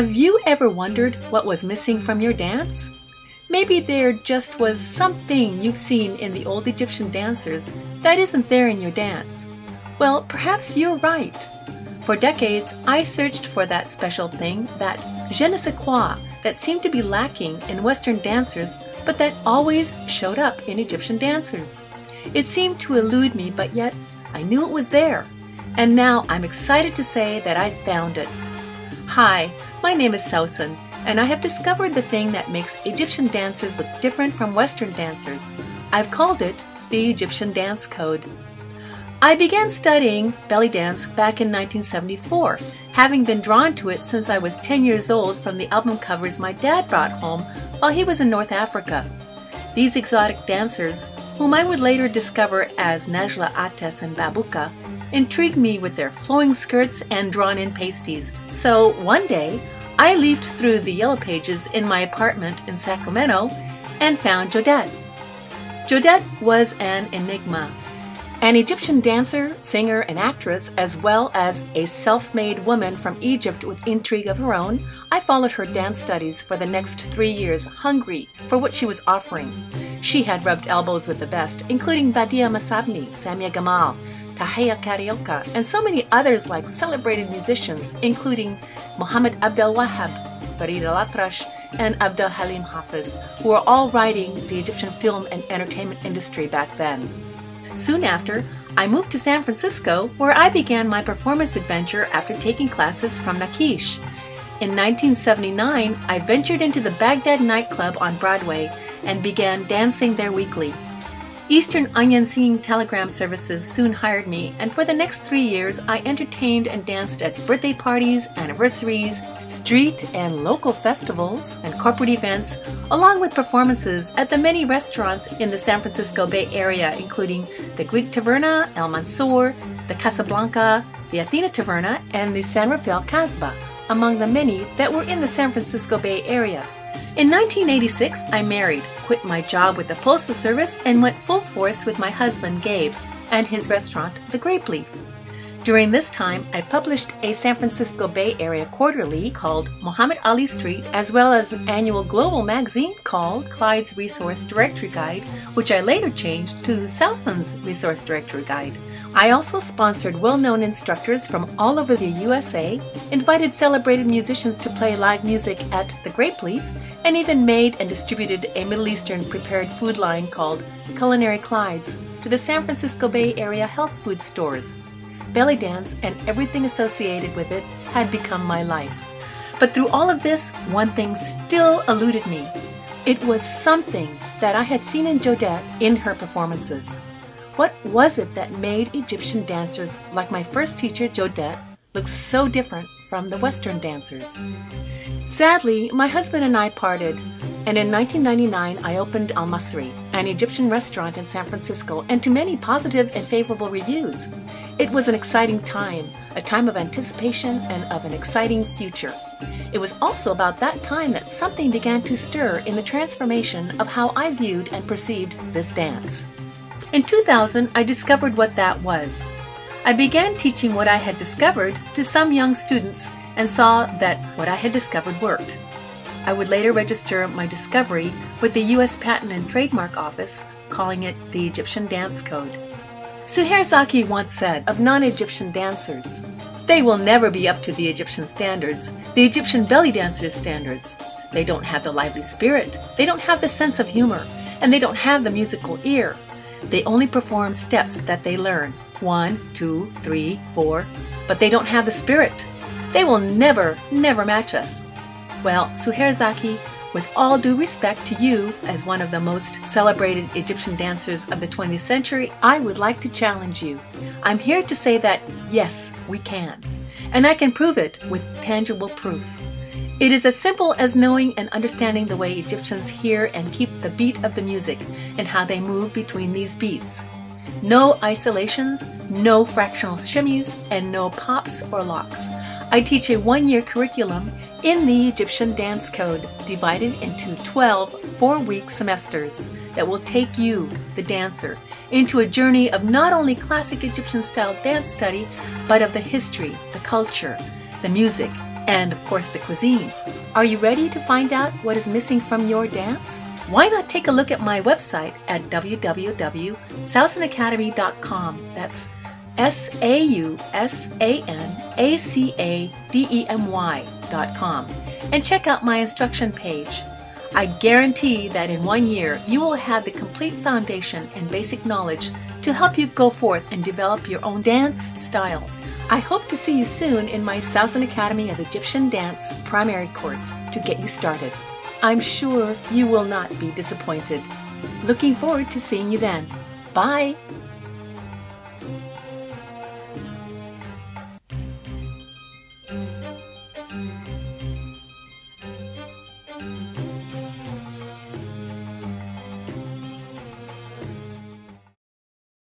Have you ever wondered what was missing from your dance? Maybe there just was something you've seen in the old Egyptian dancers that isn't there in your dance. Well, perhaps you're right. For decades, I searched for that special thing, that je ne sais quoi, that seemed to be lacking in Western dancers, but that always showed up in Egyptian dancers. It seemed to elude me, but yet I knew it was there. And now I'm excited to say that I found it. Hi, my name is Sausan, and I have discovered the thing that makes Egyptian dancers look different from Western dancers. I've called it the Egyptian Dance Code. I began studying belly dance back in 1974, having been drawn to it since I was 10 years old from the album covers my dad brought home while he was in North Africa. These exotic dancers, whom I would later discover as Najla Ates and Babuka, intrigued me with their flowing skirts and drawn-in pasties. So one day, I leafed through the yellow pages in my apartment in Sacramento and found Jodette. Jodette was an enigma. An Egyptian dancer, singer, and actress, as well as a self-made woman from Egypt with intrigue of her own, I followed her dance studies for the next 3 years, hungry for what she was offering. She had rubbed elbows with the best, including Badia Masabni, Samia Gamal, Tahia Carioca, and so many others like celebrated musicians, including Mohammed Abdel Wahab, Farid Al-Atrash, and Abdel Halim Hafiz, who were all riding the Egyptian film and entertainment industry back then. Soon after, I moved to San Francisco, where I began my performance adventure after taking classes from Nakish. In 1979, I ventured into the Baghdad nightclub on Broadway and began dancing there weekly. Eastern Onion Singing Telegram Services soon hired me, and for the next 3 years, I entertained and danced at birthday parties, anniversaries, street and local festivals, and corporate events, along with performances at the many restaurants in the San Francisco Bay Area, including the Greek Taverna, El Mansour, the Casablanca, the Athena Taverna, and the San Rafael Casbah, among the many that were in the San Francisco Bay Area. In 1986, I married, quit my job with the Postal Service, and went full force with my husband, Gabe, and his restaurant, The Grape Leaf. During this time, I published a San Francisco Bay Area quarterly called Muhammad Ali Street, as well as an annual global magazine called Clyde's Resource Directory Guide, which I later changed to Sausan's Resource Directory Guide. I also sponsored well-known instructors from all over the USA, invited celebrated musicians to play live music at The Grape Leaf, and even made and distributed a Middle Eastern prepared food line called Culinary Clyde's to the San Francisco Bay Area health food stores. Belly dance and everything associated with it had become my life. But through all of this, one thing still eluded me. It was something that I had seen in Jodette in her performances. What was it that made Egyptian dancers like my first teacher, Jodette, look so different from the Western dancers? Sadly, my husband and I parted, and in 1999 I opened Al Masri, an Egyptian restaurant in San Francisco, and to many positive and favorable reviews. It was an exciting time, a time of anticipation and of an exciting future. It was also about that time that something began to stir in the transformation of how I viewed and perceived this dance. In 2000, I discovered what that was. I began teaching what I had discovered to some young students and saw that what I had discovered worked. I would later register my discovery with the U.S. Patent and Trademark Office, calling it the Egyptian Dance Code. Suhair Zaki once said of non-Egyptian dancers, "They will never be up to the Egyptian standards, the Egyptian belly dancers' standards. They don't have the lively spirit, they don't have the sense of humor, and they don't have the musical ear. They only perform steps that they learn, 1, 2, 3, 4, but they don't have the spirit. They will never match us." Well, Suhair Zaki, with all due respect to you as one of the most celebrated Egyptian dancers of the 20th century, I would like to challenge you. I'm here to say that, yes, we can. And I can prove it with tangible proof. It is as simple as knowing and understanding the way Egyptians hear and keep the beat of the music and how they move between these beats. No isolations, no fractional shimmies, and no pops or locks. I teach a 1-year curriculum in the Egyptian Dance Code, divided into 12 4-week semesters that will take you, the dancer, into a journey of not only classic Egyptian-style dance study, but of the history, the culture, the music, and of course the cuisine. Are you ready to find out what is missing from your dance? Why not take a look at my website at www.sausanacademy.com. That's SAUSANACADEMY.com, and check out my instruction page. I guarantee that in 1 year you will have the complete foundation and basic knowledge to help you go forth and develop your own dance style. I hope to see you soon in my Sausan Academy of Egyptian Dance primary course to get you started. I'm sure you will not be disappointed. Looking forward to seeing you then. Bye!